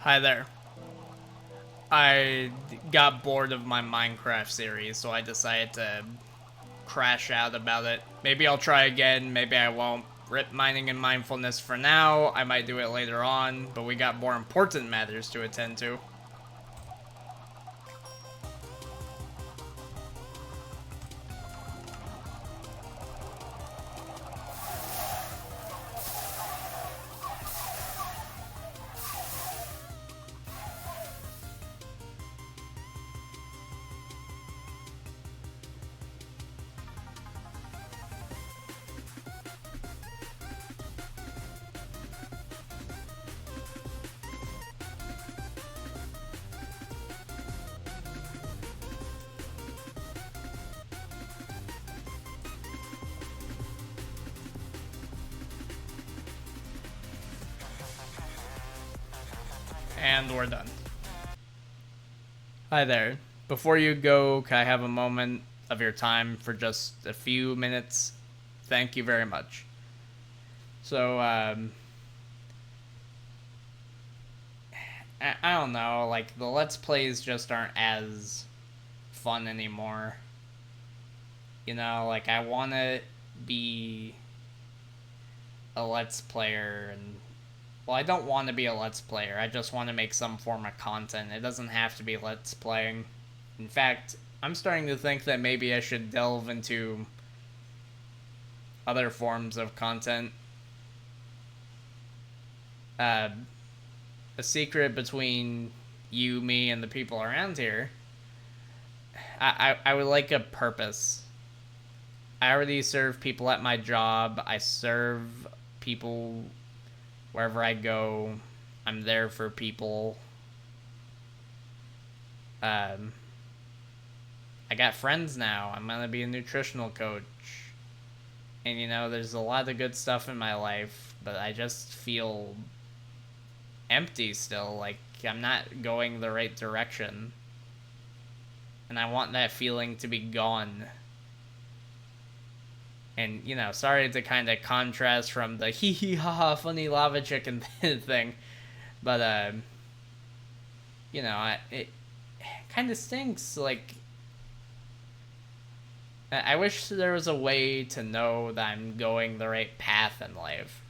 Hi there. I got bored of my Minecraft series, so I decided to crash out about it. Maybe I'll try again, maybe I won't. Rip mining and mindfulness for now. I might do it later on, but we got more important matters to attend to. And we're done. Hi there. Before you go, can I have a moment of your time for just a few minutes? Thank you very much. So, I don't know, like, the Let's Plays just aren't as fun anymore. You know, like, I want to be a Let's Player, and, well, I don't want to be a Let's Player. I just want to make some form of content. It doesn't have to be Let's Playing. In fact, I'm starting to think that maybe I should delve into other forms of content. Uh, a secret between you, me, and the people around here. I would like a purpose. I already serve people at my job. I serve people wherever I go. I'm there for people. Um, I got friends now. I'm gonna be a nutritional coach. And you know, there's a lot of good stuff in my life, but I just feel empty still. Like, I'm not going the right direction. And I want that feeling to be gone. And, you know, sorry to kind of contrast from the hee hee ha ha funny lava chicken thing. But, you know, it kind of stinks. Like, I wish there was a way to know that I'm going the right path in life.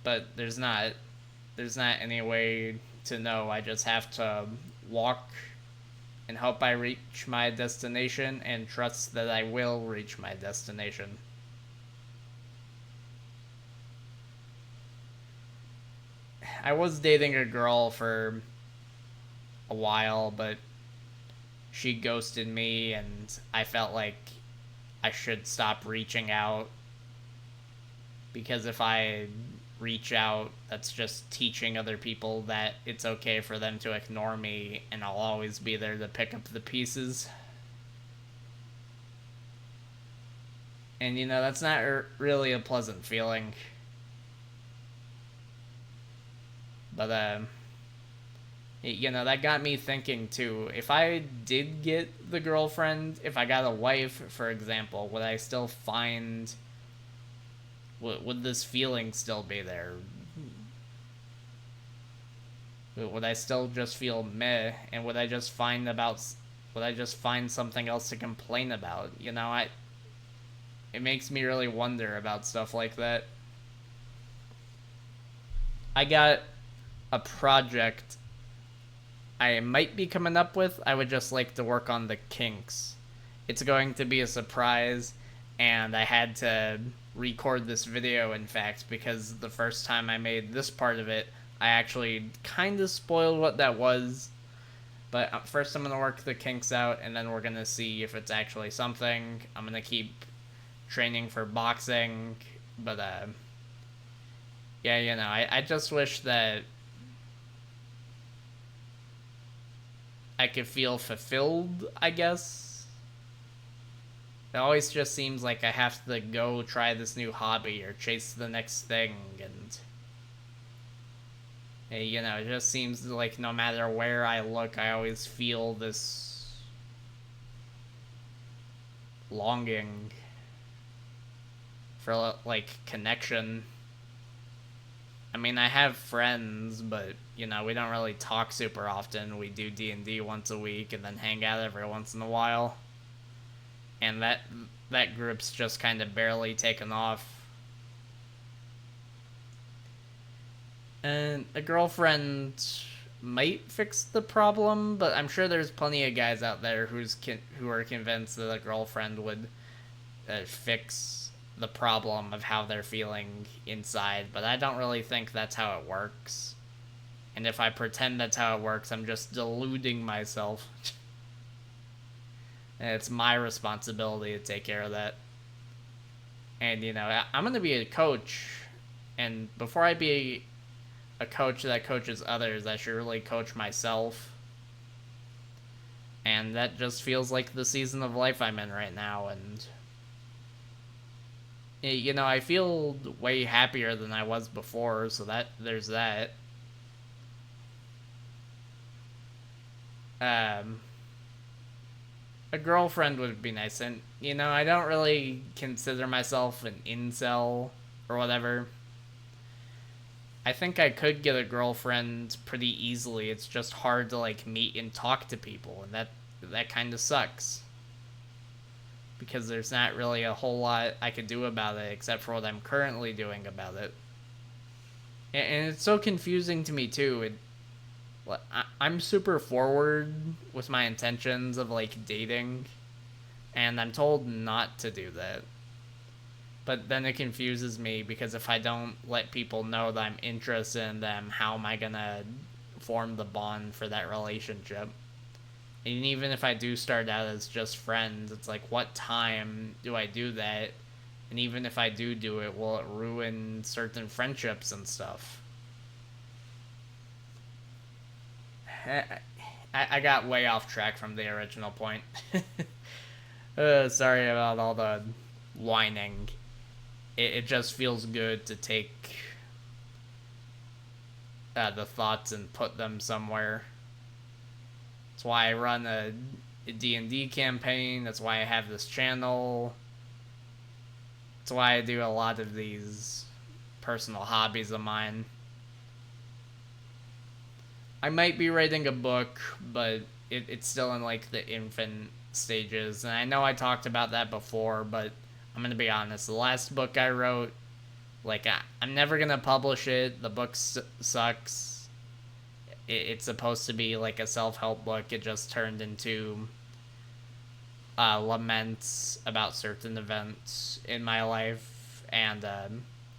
But there's not. There's not any way to know. I just have to walk and hope I reach my destination and trust that I will reach my destination. I was dating a girl for a while, but she ghosted me, and I felt like I should stop reaching out, because if I reach out, that's just teaching other people that it's okay for them to ignore me, and I'll always be there to pick up the pieces. And you know, that's not really a pleasant feeling. But you know, that got me thinking too. If I did get the girlfriend, if I got a wife, for example, would I still find, would this feeling still be there? Would I still just feel meh, and would I just find something else to complain about? You know, it makes me really wonder about stuff like that. I got a project I might be coming up with. I would just like to work on the kinks. It's going to be a surprise, and I had to record this video, in fact, because the first time I made this part of it, I actually kind of spoiled what that was. But first, I'm going to work the kinks out, and then we're going to see if it's actually something. I'm going to keep training for boxing, but, yeah, you know, I just wish that I could feel fulfilled, I guess. It always just seems like I have to go try this new hobby or chase the next thing, and you know, it just seems like no matter where I look, I always feel this longing for, like, connection. I mean, I have friends, but we don't really talk super often. We do D&D once a week and then hang out every once in a while. And that group's just kind of barely taken off. And a girlfriend might fix the problem, but I'm sure there's plenty of guys out there who are convinced that a girlfriend would fix the problem of how they're feeling inside, but I don't really think that's how it works. And if I pretend that's how it works, I'm just deluding myself. And it's my responsibility to take care of that. And, I'm going to be a coach, and before I be a coach that coaches others, I should really coach myself. And that just feels like the season of life I'm in right now, and I feel way happier than I was before, so there's that. Um, a girlfriend would be nice, and I don't really consider myself an incel or whatever. I think I could get a girlfriend pretty easily. It's just hard to meet and talk to people, and that kind of sucks. Because there's not really a whole lot I could do about it except for what I'm currently doing about it. And it's so confusing to me too. I'm super forward with my intentions of dating, and I'm told not to do that. But then it confuses me because if I don't let people know that I'm interested in them, how am I gonna form the bond for that relationship? And even if I do start out as just friends, it's like, what time do I do that? And even if I do it, will it ruin certain friendships and stuff? I got way off track from the original point. Sorry about all the whining. It just feels good to take the thoughts and put them somewhere. That's why I run a D&D campaign. That's why I have this channel. That's why I do a lot of these personal hobbies of mine. I might be writing a book, but it's still in the infant stages. And I know I talked about that before, but I'm going to be honest. The last book I wrote, I'm never going to publish it. The book sucks. It's supposed to be a self-help book. It just turned into laments about certain events in my life. And,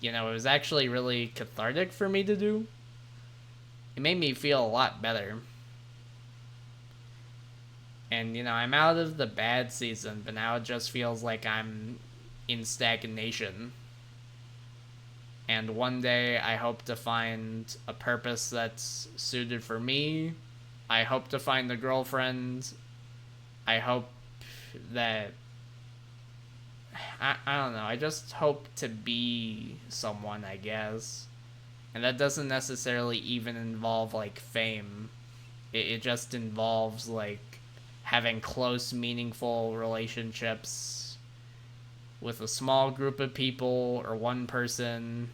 it was actually really cathartic for me to do. It made me feel a lot better. And, I'm out of the bad season, but now it just feels like I'm in stagnation. And one day I hope to find a purpose that's suited for me. I hope to find a girlfriend. I hope that... I don't know. I just hope to be someone, I guess. And that doesn't necessarily even involve fame. It just involves having close, meaningful relationships with a small group of people or one person.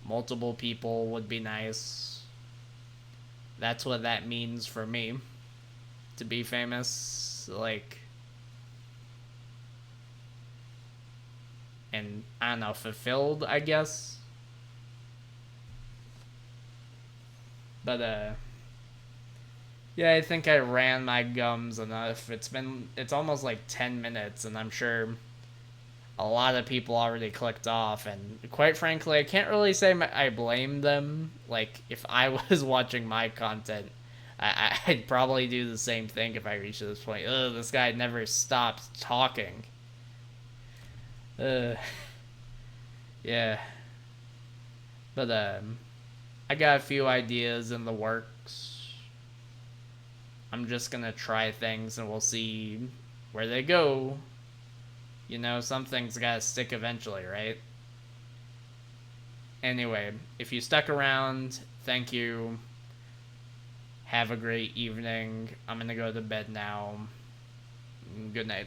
Multiple people would be nice. That's what that means for me. To be famous, and I don't know, fulfilled, I guess. But yeah, I think I ran my gums enough. It's almost 10 minutes, and I'm sure a lot of people already clicked off, and quite frankly, I can't really say I blame them. If I was watching my content, I'd probably do the same thing if I reached this point. Ugh, this guy never stops talking. Yeah. But, I got a few ideas in the works. I'm just gonna try things and we'll see where they go. Some things gotta stick eventually, right? Anyway, if you stuck around, thank you. Have a great evening. I'm gonna go to bed now. Good night.